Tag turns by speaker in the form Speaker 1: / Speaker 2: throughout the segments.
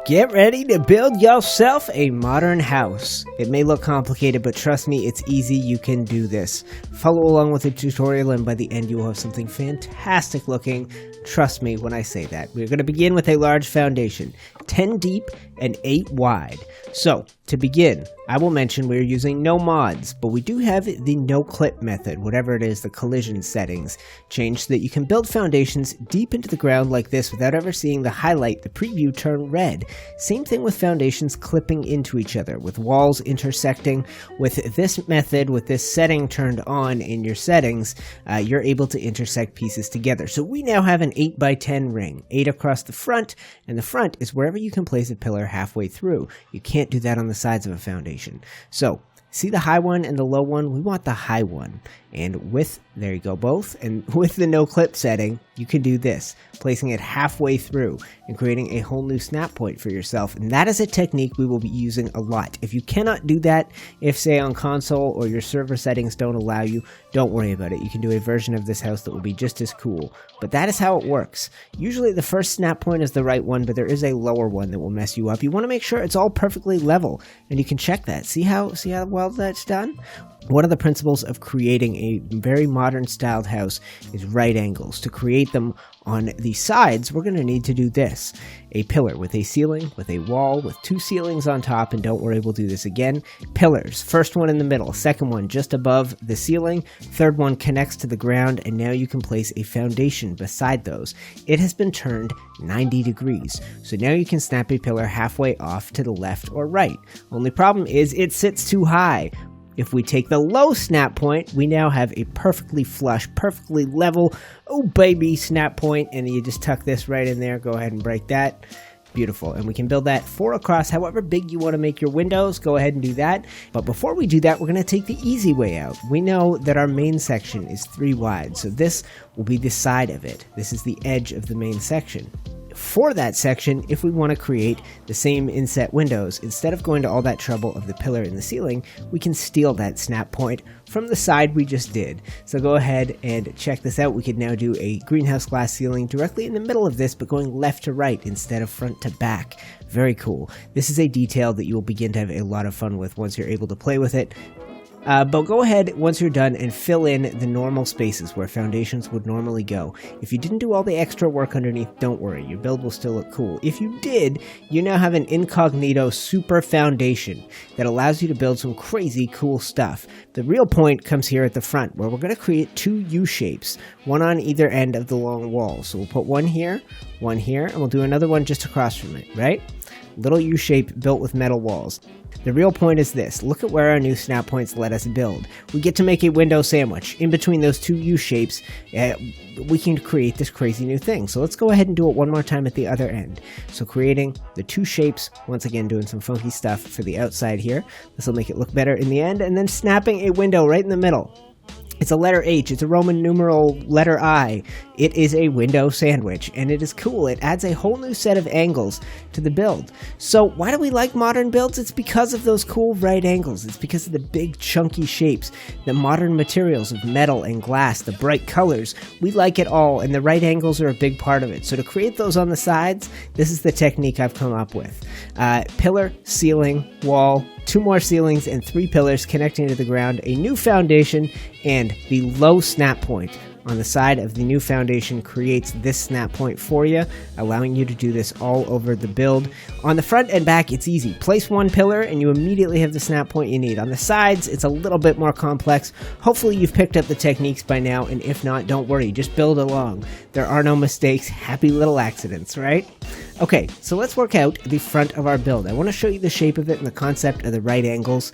Speaker 1: Get ready to build yourself a modern house. It may look complicated, but trust me, it's easy. You can do this. Follow along with the tutorial, and by the end you will have something fantastic looking. Trust me when I say that. We're going to begin with a large foundation, 10 deep and 8 wide. So, to begin, I will mention we're using no mods, but we do have the NoClip method, whatever it is, the collision settings, changed so that you can build foundations deep into the ground like this without ever seeing the highlight, the preview, turn red. Same thing with foundations clipping into each other, with walls intersecting. With this method, with this setting turned on in your settings, you're able to intersect pieces together. So we now have an 8x10 ring, 8 across the front, and the front is wherever you can place a pillar halfway through. You can't do that on the sides of a foundation. So, see the high one and the low one? We want the high one. And with, there you go, both. And with the no clip setting, you can do this, placing it halfway through and creating a whole new snap point for yourself. And that is a technique we will be using a lot. If you cannot do that, if say on console or your server settings don't allow you, don't worry about it. You can do a version of this house that will be just as cool. But that is how it works. Usually the first snap point is the right one, but there is a lower one that will mess you up. You want to make sure it's all perfectly level, and you can check that. See how well that's done? One of the principles of creating a very modern styled house is right angles. To create them on the sides, we're going to need to do this. A pillar with a ceiling, with a wall, with 2 ceilings on top, and don't worry, we'll do this again. Pillars, first one in the middle, second one just above the ceiling, third one connects to the ground, and now you can place a foundation beside those. It has been turned 90 degrees, so now you can snap a pillar halfway off to the left or right. Only problem is it sits too high. If we take the low snap point, we now have a perfectly flush, perfectly level, oh baby, snap point, and you just tuck this right in there. Go ahead and break that. Beautiful. And we can build that 4 across, however big you want to make your windows. Go ahead and do that. But before we do that, we're going to take the easy way out. We know that our main section is 3 wide, so this will be the side of it. This is the edge of the main section. For that section, if we want to create the same inset windows, instead of going to all that trouble of the pillar in the ceiling, we can steal that snap point from the side we just did. So go ahead and check this out. We could now do a greenhouse glass ceiling directly in the middle of this, but going left to right instead of front to back. Very cool. This is a detail that you will begin to have a lot of fun with once you're able to play with it. But go ahead once you're done and fill in the normal spaces where foundations would normally go. If you didn't do all the extra work underneath, don't worry, your build will still look cool. If you did, you now have an incognito super foundation that allows you to build some crazy cool stuff. The real point comes here at the front, where we're going to create 2 U-shapes, one on either end of the long wall. So we'll put one here, and we'll do another one just across from it, right? Little U-shape built with metal walls. The real point is this. Look at where our new snap points let us build. We get to make a window sandwich. In between those 2 U-shapes, we can create this crazy new thing. So let's go ahead and do it one more time at the other end. So creating the 2 shapes, once again doing some funky stuff for the outside here. This will make it look better in the end. And then snapping a window right in the middle. It's a letter H, it's a Roman numeral letter I. It is a window sandwich, and it is cool. It adds a whole new set of angles to the build. So why do we like modern builds? It's because of those cool right angles. It's because of the big chunky shapes, the modern materials of metal and glass, the bright colors. We like it all, and the right angles are a big part of it. So to create those on the sides, this is the technique I've come up with. Pillar, ceiling, wall, 2 more ceilings, and 3 pillars connecting to the ground, a new foundation, and the low snap point on the side of the new foundation creates this snap point for you, allowing you to do this all over the build. On the front and back, it's easy. Place 1 pillar and you immediately have the snap point you need. On the sides, it's a little bit more complex. Hopefully you've picked up the techniques by now, and if not, don't worry, just build along. There are no mistakes, happy little accidents, right? Okay, so let's work out the front of our build. I want to show you the shape of it and the concept of the right angles.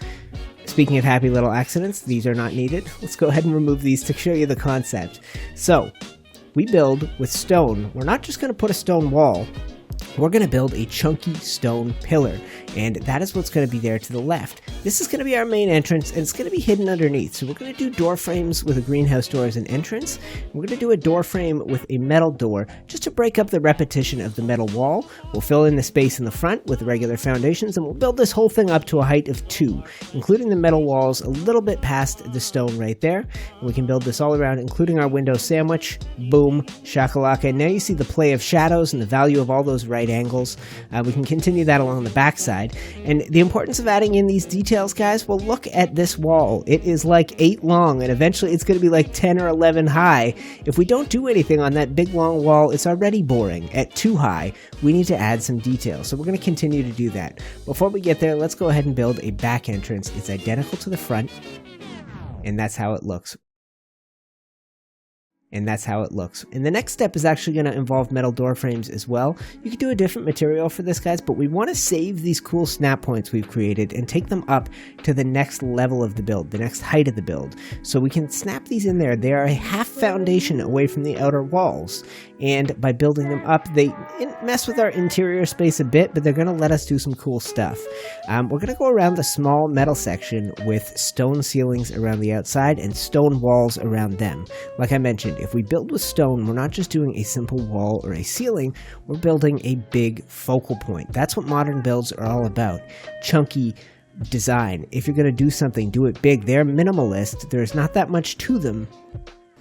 Speaker 1: Speaking of happy little accidents, these are not needed. Let's go ahead and remove these to show you the concept. So, we build with stone. We're not just going to put a stone wall. We're going to build a chunky stone pillar, and that is what's going to be there to the left. This is going to be our main entrance, and it's going to be hidden underneath. So we're going to do door frames with a greenhouse door as an entrance. We're going to do a door frame with a metal door just to break up the repetition of the metal wall. We'll fill in the space in the front with regular foundations, and we'll build this whole thing up to a height of 2, including the metal walls a little bit past the stone right there. And we can build this all around, including our window sandwich. Boom, shakalaka. And now you see the play of shadows and the value of all those right angles. We can continue that along the backside. And the importance of adding in these details, guys, well, look at this wall. It is like 8 long, and eventually it's going to be like 10 or 11 high. If we don't do anything on that big long wall, it's already boring. At 2 high, we need to add some detail. So we're going to continue to do that. Before we get there, let's go ahead and build a back entrance. It's identical to the front, and that's how it looks. And that's how it looks. And the next step is actually going to involve metal door frames as well. You could do a different material for this, guys, but we want to save these cool snap points we've created and take them up to the next level of the build, the next height of the build. So we can snap these in there. They are a half foundation away from the outer walls. And by building them up, they mess with our interior space a bit, but they're going to let us do some cool stuff. We're going to go around the small metal section with stone ceilings around the outside and stone walls around them. Like I mentioned, if we build with stone, we're not just doing a simple wall or a ceiling, we're building a big focal point. That's what modern builds are all about. Chunky design. If you're going to do something, do it big. They're minimalist. There's not that much to them.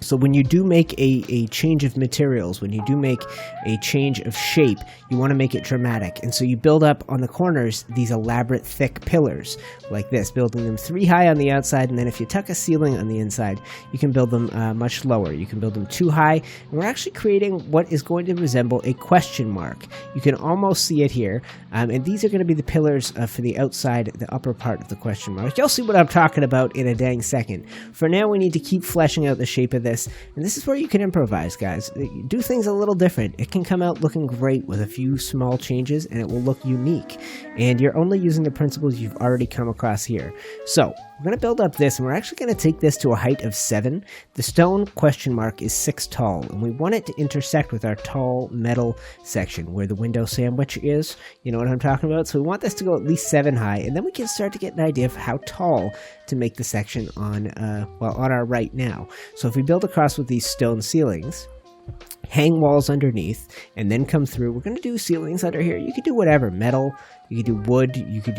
Speaker 1: So when you do make a change of materials, when you do make a change of shape, you want to make it dramatic. And so you build up on the corners these elaborate thick pillars like this, building them 3 high on the outside, and then if you tuck a ceiling on the inside, you can build them much lower. You can build them 2 high, and we're actually creating what is going to resemble a question mark. You can almost see it here, and these are going to be the pillars for the outside, the upper part of the question mark. You'll see what I'm talking about in a dang second. For now, we need to keep fleshing out the shape of this. And this is where you can improvise, guys. Do things a little different. It can come out looking great with a few small changes, and it will look unique. And you're only using the principles you've already come across here. So we're going to build up this, and we're actually going to take this to a height of 7. The stone question mark is 6 tall, and we want it to intersect with our tall metal section where the window sandwich is. You know what I'm talking about? So we want this to go at least 7 high, and then we can start to get an idea of how tall to make the section on our right now. So if we build across with these stone ceilings, hang walls underneath, and then come through, we're going to do ceilings under here. You could do whatever, metal, you could do wood, you could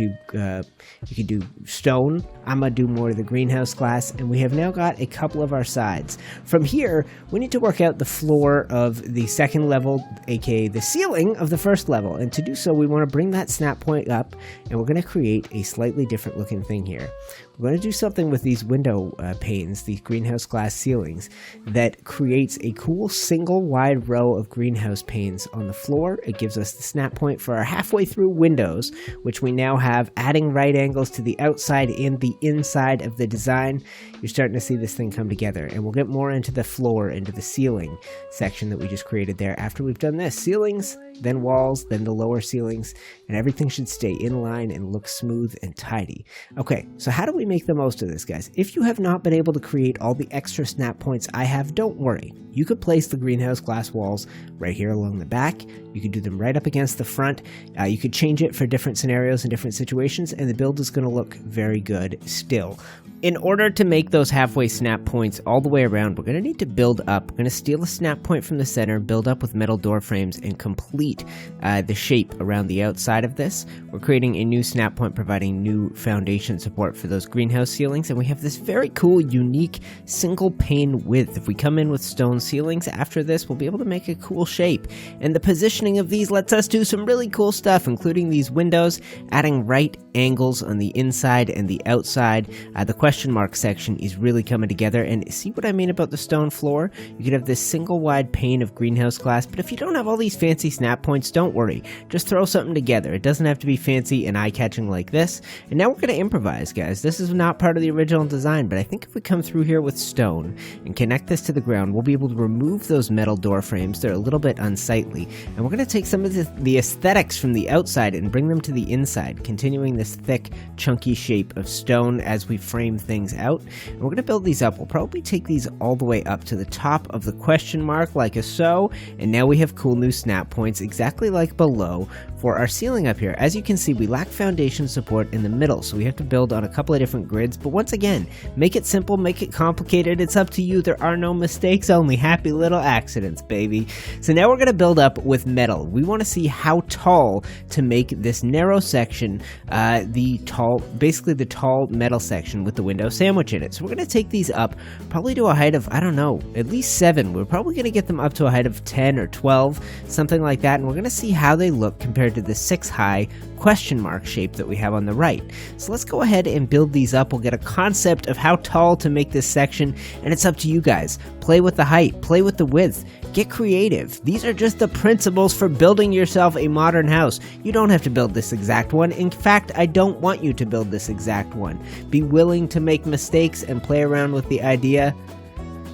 Speaker 1: do stone. I'm going to do more of the greenhouse glass, and we have now got a couple of our sides. From here, we need to work out the floor of the second level, aka the ceiling of the first level, and to do so, we want to bring that snap point up, and we're going to create a slightly different looking thing here. We're going to do something with these window panes, these greenhouse glass ceilings, that creates a cool single wide row of greenhouse panes on the floor. It gives us the snap point for our halfway through windows, which we now have adding right angles to the outside and the inside of the design. You're starting to see this thing come together, and we'll get more into the floor, into the ceiling section that we just created there after we've done this. Ceilings, then walls, then the lower ceilings, and everything should stay in line and look smooth and tidy. Okay, so how do we make the most of this, guys? If you have not been able to create all the extra snap points I have, don't worry. You could place the greenhouse glass walls right here along the back. You could do them right up against the front. You could change it for different scenarios and different situations, and the build is going to look very good still. In order to make those halfway snap points all the way around, we're going to need to build up. We're going to steal a snap point from the center, build up with metal door frames, and complete the shape around the outside of this. We're creating a new snap point, providing new foundation support for those greenhouse ceilings, and we have this very cool, unique, single pane width. If we come in with stone ceilings after this, we'll be able to make a cool shape. And the positioning of these lets us do some really cool stuff, including these windows, adding right angles on the inside and the outside. The question mark section is really coming together, and see what I mean about the stone floor? You could have this single wide pane of greenhouse glass, but if you don't have all these fancy snap points, don't worry. Just throw something together. It doesn't have to be fancy and eye-catching like this. And now we're going to improvise, guys. This is not part of the original design, but I think if we come through here with stone and connect this to the ground, we'll be able to remove those metal door frames. They're a little bit unsightly. And we're going to take some of the aesthetics from the outside and bring them to the inside, continuing this thick, chunky shape of stone as we frame things out. And we're going to build these up. We'll probably take these all the way up to the top of the question mark like so. And now we have cool new snap points exactly like below for our ceiling up here. As you can see, we lack foundation support in the middle, so we have to build on a couple of different grids. But once again, make it simple, make it complicated. It's up to you. There are no mistakes, only happy little accidents, baby. So now we're going to build up with metal. We want to see how tall to make this narrow section, basically the tall metal section with the window sandwich in it. So we're going to take these up probably to a height of, I don't know, at least 7. We're probably going to get them up to a height of 10 or 12, something like that. And we're going to see how they look compared to the 6 high question mark shape that we have on the right. So let's go ahead and build these up. We'll get a concept of how tall to make this section, and it's up to you guys. Play with the height, play with the width, get creative. These are just the principles for building yourself a modern house. You don't have to build this exact one. In fact, I don't want you to build this exact one. Be willing to make mistakes and play around with the idea.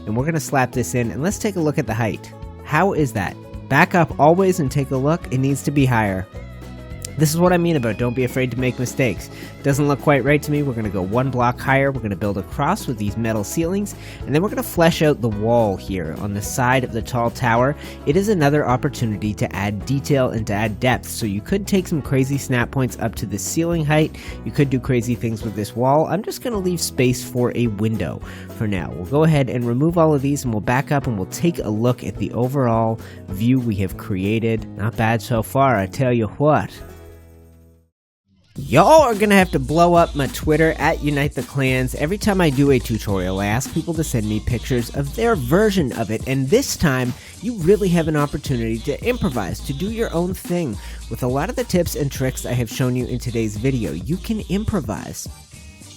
Speaker 1: And we're going to slap this in, and let's take a look at the height. How is that? Back up always and take a look. It needs to be higher. This is what I mean about don't be afraid to make mistakes. Doesn't look quite right to me. We're going to go 1 block higher. We're going to build across with these metal ceilings, and then we're going to flesh out the wall here on the side of the tall tower. It is another opportunity to add detail and to add depth. So you could take some crazy snap points up to the ceiling height. You could do crazy things with this wall. I'm just going to leave space for a window for now. We'll go ahead and remove all of these, and we'll back up and we'll take a look at the overall view we have created. Not bad so far, I tell you what. Y'all are gonna have to blow up my Twitter at UniteTheClans. Every time I do a tutorial, I ask people to send me pictures of their version of it, and this time, you really have an opportunity to improvise, to do your own thing. With a lot of the tips and tricks I have shown you in today's video, you can improvise.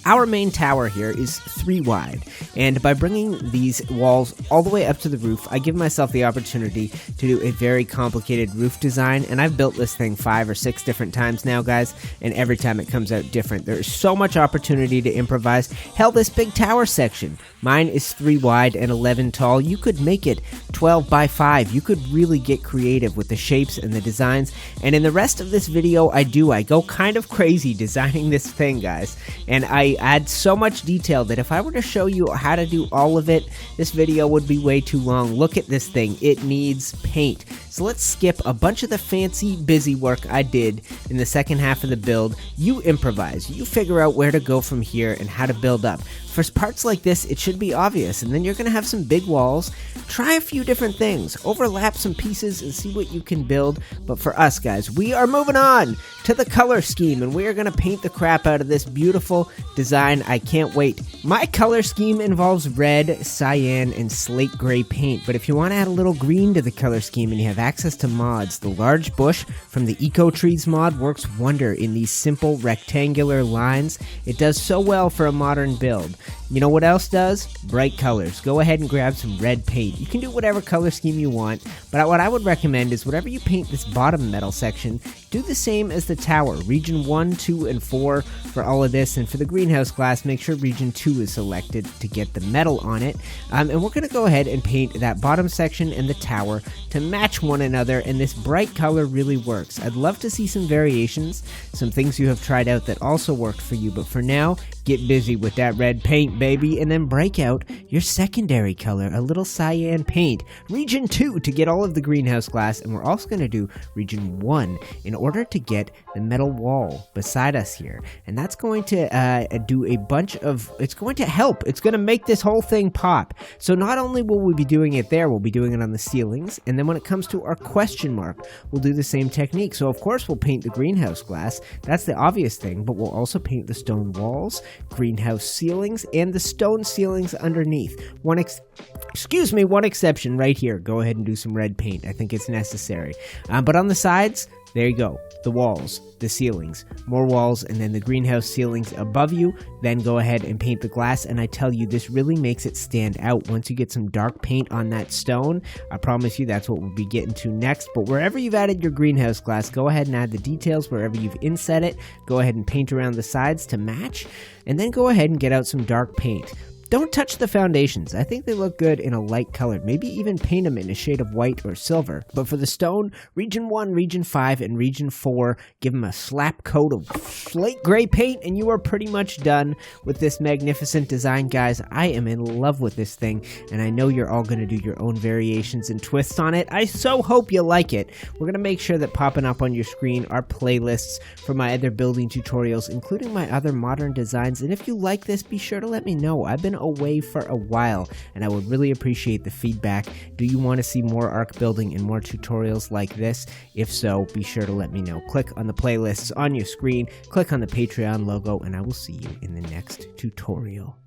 Speaker 1: Our main tower here is 3 wide, and by bringing these walls all the way up to the roof, I give myself the opportunity to do a very complicated roof design, and I've built this thing 5 or 6 different times now, guys, and every time it comes out different. There's so much opportunity to improvise. Hell, this big tower section, mine is 3 wide and 11 tall. You could make it 12 by 5. You could really get creative with the shapes and the designs, and in the rest of this video, I go kind of crazy designing this thing, guys, and I add so much detail that if I were to show you how to do all of it, this video would be way too long. Look at this thing. It needs paint. So let's skip a bunch of the fancy busy work I did in the second half of the build. You improvise. You figure out where to go from here and how to build up. For parts like this, it should be obvious, and then you're going to have some big walls. Try a few different things. Overlap some pieces and see what you can build. But for us, guys, we are moving on to the color scheme, and we are going to paint the crap out of this beautiful design. I can't wait. My color scheme involves red, cyan, and slate gray paint, but if you want to add a little green to the color scheme and you have access to mods, the large bush from the Eco Trees mod works wonder in these simple rectangular lines. It does so well for a modern build. You know what else does? Bright colors. Go ahead and grab some red paint. You can do whatever color scheme you want, but what I would recommend is whatever you paint this bottom metal section, do the same as the tower. Region 1, 2, and 4 for all of this, and for the greenhouse glass, make sure region 2 is selected to get the metal on it. And we're going to go ahead and paint that bottom section and the tower to match one another, and this bright color really works. I'd love to see some variations, some things you have tried out that also worked for you, but for now, get busy with that red paint, baby, and then break out your secondary color, a little cyan paint. Region 2 to get all of the greenhouse glass, and we're also going to do region 1 in order to get the metal wall beside us here. And that's going to do a bunch of, it's going to help. It's going to make this whole thing pop. So not only will we be doing it there, we'll be doing it on the ceilings, and then when it comes to our question mark, we'll do the same technique. So of course we'll paint the greenhouse glass. That's the obvious thing, but we'll also paint the stone walls, greenhouse ceilings, and the stone ceilings underneath. One exception right here. Go ahead and do some red paint. I think it's necessary. But on the sides, There you go. The walls, the ceilings, more walls, and then the greenhouse ceilings above you. Then go ahead and paint the glass, and I tell you, this really makes it stand out. Once you get some dark paint on that stone, I promise you that's what we'll be getting to next. But wherever you've added your greenhouse glass, go ahead and add the details. Wherever you've inset it, go ahead and paint around the sides to match, and then go ahead and get out some dark paint. Don't touch the foundations. I think they look good in a light color. Maybe even paint them in a shade of white or silver. But for the stone, Region 1, Region 5, and Region 4, give them a slap coat of slate gray paint, and you are pretty much done with this magnificent design, guys. I am in love with this thing, and I know you're all going to do your own variations and twists on it. I so hope you like it. We're going to make sure that popping up on your screen are playlists for my other building tutorials, including my other modern designs. And if you like this, be sure to let me know. I've been away for a while, and I would really appreciate the feedback. Do you want to see more Ark building and more tutorials like this? If so, be sure to let me know. Click on the playlists on your screen, click on the Patreon logo, and I will see you in the next tutorial.